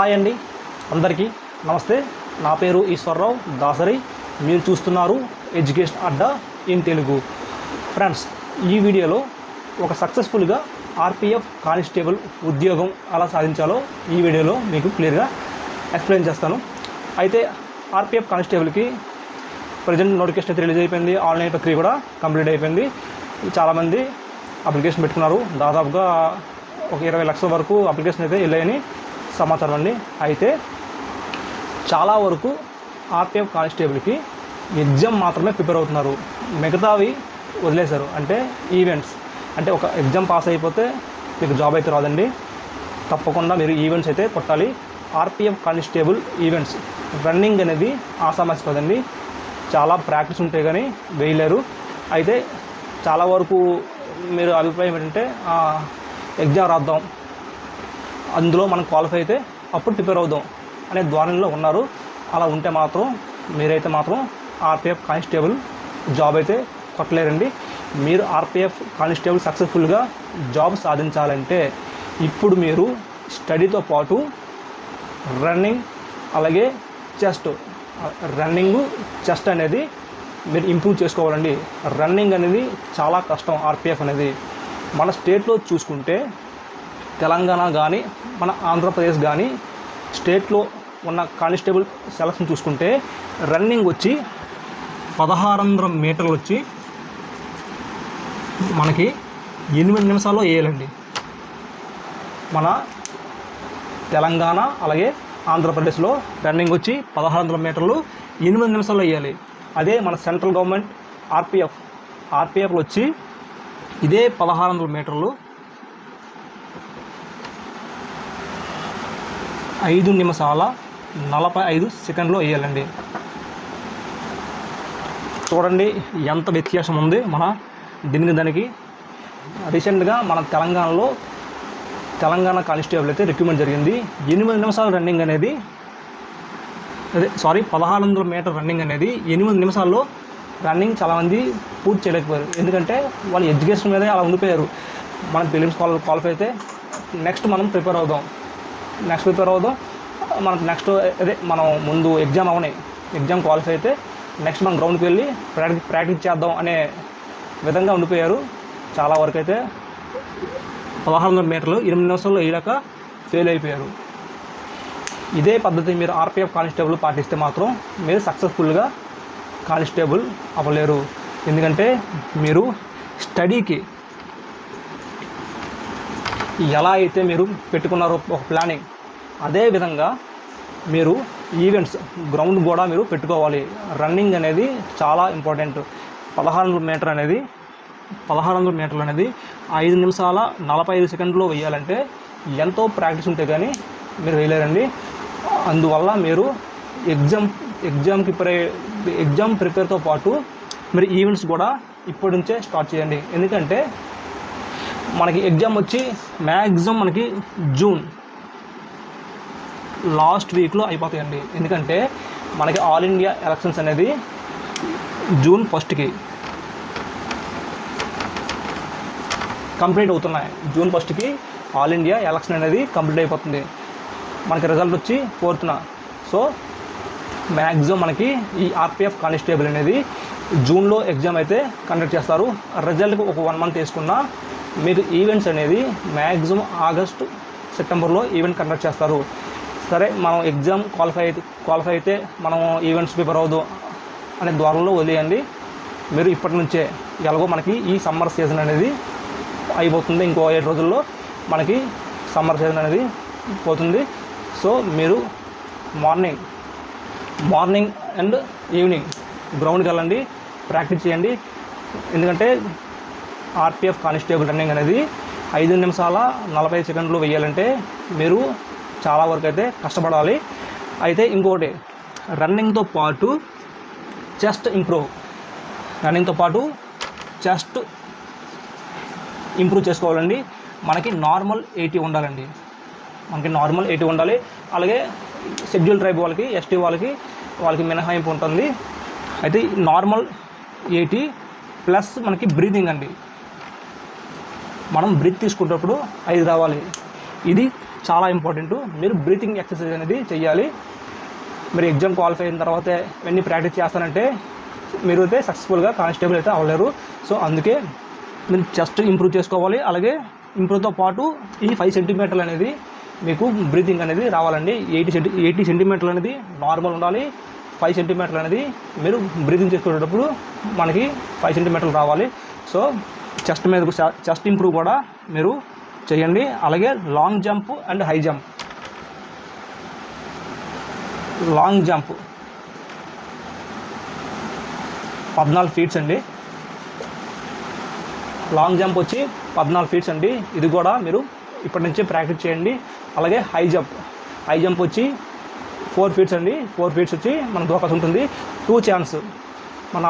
Hi అండి, అందరికీ నమస్తే. నా పేరు ఈశ్వర్రావు దాసరి. మీరు చూస్తున్నారు education Adda in Telugu. Friends, ఈ వీడియోలో ఒక సక్సెస్ఫుల్గా ఆర్పిఎఫ్ కానిస్టేబుల్ ఉద్యోగం ఎలా సాధించాలో ఈ వీడియోలో మీకు క్లియర్గా ఎక్స్ప్లెయిన్ చేస్తాను. అయితే ఆర్పిఎఫ్ కానిస్టేబుల్కి ప్రజెంట్ నోటిఫికేషన్ అయితే రిలీజ్ అయిపోయింది. ఆన్లైన్ ప్రక్రియ కూడా కంప్లీట్ అయిపోయింది. చాలామంది అప్లికేషన్ పెట్టుకున్నారు. దాదాపుగా ఒక 20 లక్షల వరకు అప్లికేషన్ అయితే వెళ్ళాయని సమాచారం అండి. అయితే చాలా వరకు ఆర్పిఎఫ్ కానిస్టేబుల్కి ఎగ్జామ్ మాత్రమే ప్రిపేర్ అవుతున్నారు, మిగతావి వదిలేశారు. అంటే ఈవెంట్స్, అంటే ఒక ఎగ్జామ్ పాస్ అయిపోతే మీకు జాబ్ అయితే రాదండి. తప్పకుండా మీరు ఈవెంట్స్ అయితే కొట్టాలి. ఆర్పిఎఫ్ కానిస్టేబుల్ ఈవెంట్స్ రన్నింగ్ అనేది ఆసామాసి కదండి, చాలా ప్రాక్టీస్ ఉంటే కానీ వేయలేరు. అయితే చాలా వరకు మీరు అభిప్రాయం ఏంటంటే ఎగ్జామ్ రాద్దాం, అందులో మనం క్వాలిఫై అయితే అప్పుడు ప్రిపేర్ అవుదాం అనే ధోరణిలో ఉన్నారు. అలా ఉంటే మాత్రం మీరైతే మాత్రం ఆర్పిఎఫ్ కానిస్టేబుల్ జాబ్ అయితే కొట్టలేరండి. మీరు ఆర్పిఎఫ్ కానిస్టేబుల్ సక్సెస్ఫుల్గా జాబ్ సాధించాలంటే ఇప్పుడు మీరు స్టడీతో పాటు రన్నింగ్, అలాగే చెస్ట్ అనేది మీరు ఇంప్రూవ్ చేసుకోవాలండి. రన్నింగ్ అనేది చాలా కష్టం. ఆర్పిఎఫ్ అనేది మన స్టేట్లో చూసుకుంటే తెలంగాణ కానీ మన ఆంధ్రప్రదేశ్ కానీ స్టేట్లో ఉన్న కానిస్టేబుల్ సెలక్షన్ చూసుకుంటే రన్నింగ్ వచ్చి 1600 మీటర్లు వచ్చి మనకి 8 నిమిషాల్లో వేయాలండి. మన తెలంగాణ అలాగే ఆంధ్రప్రదేశ్లో రన్నింగ్ వచ్చి 1600 మీటర్లు 8 నిమిషాల్లో వేయాలి. అదే మన సెంట్రల్ గవర్నమెంట్ ఆర్పిఎఫ్లో వచ్చి ఇదే 1600 మీటర్లు 5 నిమిషాల 45 సెకండ్లో వేయాలండి. చూడండి ఎంత వ్యత్యాసం ఉంది మన దానికి. రీసెంట్గా మన తెలంగాణ కానిస్టేబుల్ అయితే రిక్రూట్మెంట్ జరిగింది. 8 నిమిషాల రన్నింగ్ అనేది 1600 మీటర్ రన్నింగ్ అనేది 8 నిమిషాల్లో రన్నింగ్ చాలామంది పూర్తి చేయలేకపోయారు. ఎందుకంటే వాళ్ళ ఎడ్యుకేషన్ మీదే అలా ఉండిపోయారు. మనం ప్రిలిమ్స్ క్వాలిఫై అయితే నెక్స్ట్ మనం ప్రిపేర్ అవుదాం, మనకు నెక్స్ట్ మనం ముందు ఎగ్జామ్ క్వాలిఫై అయితే నెక్స్ట్ మనం గ్రౌండ్కి వెళ్ళి ప్రాక్టీస్ చేద్దాం అనే విధంగా ఉండిపోయారు. చాలా వరకు అయితే 1600 మీటర్లు 8 నిమిషాల్లో వేయలేక ఫెయిల్ అయిపోయారు. ఇదే పద్ధతి మీరు ఆర్పిఎఫ్ కానిస్టేబుల్ పాటిస్తే మాత్రం మీరు సక్సెస్ఫుల్గా కానిస్టేబుల్ అవ్వలేరు. ఎందుకంటే మీరు స్టడీకి ఎలా అయితే మీరు పెట్టుకున్నారో ఒక ప్లానింగ్, అదే విధంగా మీరు ఈవెంట్స్ గ్రౌండ్ కూడా మీరు పెట్టుకోవాలి. రన్నింగ్ అనేది చాలా ఇంపార్టెంట్. 1600 మీటర్లు అనేది 5 నిమిషాల 45 సెకండ్లో వేయాలంటే ఎంతో ప్రాక్టీస్ ఉంటే కానీ మీరు వేయలేరండి. అందువల్ల మీరు ఎగ్జామ్ ప్రిపేర్తో పాటు మీరు ఈవెంట్స్ కూడా ఇప్పటి నుంచే స్టార్ట్ చేయండి. ఎందుకంటే మనకి ఎగ్జామ్ వచ్చి మ్యాక్సిమం మనకి జూన్ లాస్ట్ వీక్లో అయిపోతాయండి. ఎందుకంటే మనకి ఆల్ ఇండియా ఎలక్షన్స్ అనేది జూన్ 1కి కంప్లీట్ అవుతున్నాయి. జూన్ 1కి ఆల్ ఇండియా ఎలక్షన్ అనేది కంప్లీట్ అయిపోతుంది. మనకి రిజల్ట్ వచ్చి 4th. సో మ్యాక్సిమం మనకి ఈ ఆర్పిఎఫ్ కానిస్టేబుల్ అనేది జూన్లో ఎగ్జామ్ అయితే కండక్ట్ చేస్తారు. రిజల్ట్కి ఒక 1 మంత్ వేసుకున్నా మీకు ఈవెంట్స్ అనేది మ్యాక్సిమం ఆగస్టు సెప్టెంబర్లో ఈవెంట్ కండక్ట్ చేస్తారు. సరే, మనం ఎగ్జామ్ క్వాలిఫై అయితే మనం ఈవెంట్స్ ప్రిపేర్ అవుదు అనే ద్వారంలో వదిలేయండి. మీరు ఇప్పటి నుంచే ఎలాగో మనకి ఈ సమ్మర్ సీజన్ అనేది అయిపోతుంది. ఇంకో 7 రోజుల్లో మనకి సమ్మర్ సీజన్ అనేది పోతుంది. సో మీరు మార్నింగ్ అండ్ ఈవినింగ్ గ్రౌండ్కి వెళ్ళండి, ప్రాక్టీస్ చేయండి. ఎందుకంటే ఆర్పిఎఫ్ కానిస్టేబుల్ రన్నింగ్ అనేది 5 నిమిషాల 45 సెకండ్లు వేయాలంటే మీరు చాలా వరకు అయితే కష్టపడాలి. అయితే ఇంకోటి, రన్నింగ్తో పాటు చెస్ట్ ఇంప్రూవ్ చేసుకోవాలండి. మనకి నార్మల్ 80 ఉండాలండి. అలాగే షెడ్యూల్ ట్రైబ్ వాళ్ళకి, ఎస్టీ వాళ్ళకి మినహాయింపు ఉంటుంది. అయితే నార్మల్ 80 ప్లస్ మనకి బ్రీతింగ్ అండి. మనం బ్రీత్ తీసుకునేటప్పుడు 5 రావాలి. ఇది చాలా ఇంపార్టెంట్. మీరు బ్రీతింగ్ ఎక్సర్సైజ్ అనేది చేయాలి. మీరు ఎగ్జామ్ క్వాలిఫై అయిన తర్వాత ఇవన్నీ ప్రాక్టీస్ చేస్తానంటే మీరు అయితే సక్సెస్ఫుల్గా కానిస్టేబుల్ అయితే అవ్వలేరు. సో అందుకే మీరు చెస్ట్ ఇంప్రూవ్ చేసుకోవాలి. అలాగే ఇంప్రూవ్తో పాటు ఈ 5 సెంటీమీటర్లు అనేది మీకు బ్రీతింగ్ అనేది రావాలండి. 80 సెంటీమీటర్లు అనేది నార్మల్ ఉండాలి. 5 సెంటీమీటర్లు అనేది మీరు బ్రీతింగ్ చేసుకునేటప్పుడు మనకి 5 సెంటీమీటర్లు రావాలి. సో చెస్ట్ ఇంప్రూవ్ కూడా మీరు చేయండి. అలాగే long jump and high jump. Long jump 14 feets అండి. లాంగ్ జంప్ వచ్చి 14 ఫీట్స్ అండి. ఇది కూడా మీరు ఇప్పటి నుంచే ప్రాక్టీస్ చేయండి. అలాగే హై జంప్ వచ్చి 4 ఫీట్స్ అండి. 4 ఫీట్స్ వచ్చి మన దూకాల్సి ఉంటుంది. 2 ఛాన్స్. మన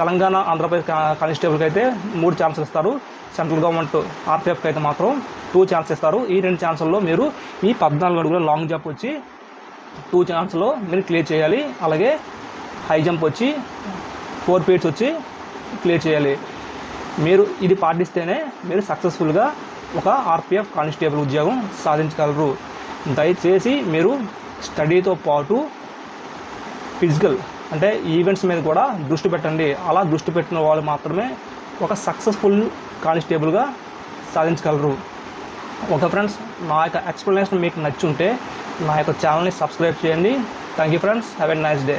తెలంగాణ ఆంధ్రప్రదేశ్ కానిస్టేబుల్కి అయితే 3 ఛాన్సులు ఇస్తారు. సెంట్రల్ గవర్నమెంట్ ఆర్పిఎఫ్కి అయితే మాత్రం 2 ఛాన్స్ ఇస్తారు. ఈ 2 ఛాన్సుల్లో మీరు ఈ 14 అడుగుల లాంగ్ జంప్ వచ్చి 2 ఛాన్స్లో మీరు క్లియర్ చేయాలి. అలాగే హై జంప్ వచ్చి 4 ఫీట్స్ వచ్చి క్లియర్ చేయాలి. మీరు ఇది పాటిస్తేనే మీరు సక్సెస్ఫుల్గా ఒక ఆర్పిఎఫ్ కానిస్టేబుల్ ఉద్యోగం సాధించగలరు. దయచేసి మీరు స్టడీతో పాటు ఫిజికల్ అంటే ఈవెంట్స్ మీద కూడా దృష్టి పెట్టండి. అలా దృష్టి పెట్టిన వాళ్ళు మాత్రమే ఒక సక్సెస్ఫుల్ కానిస్టేబుల్గా సాధించగలరు. ఓకే ఫ్రెండ్స్, నా యొక్క ఎక్స్ప్లెనేషన్ మీకు నచ్చుంటే నా యొక్క ఛానల్ని సబ్స్క్రైబ్ చేయండి. Thank you friends. Have a nice day.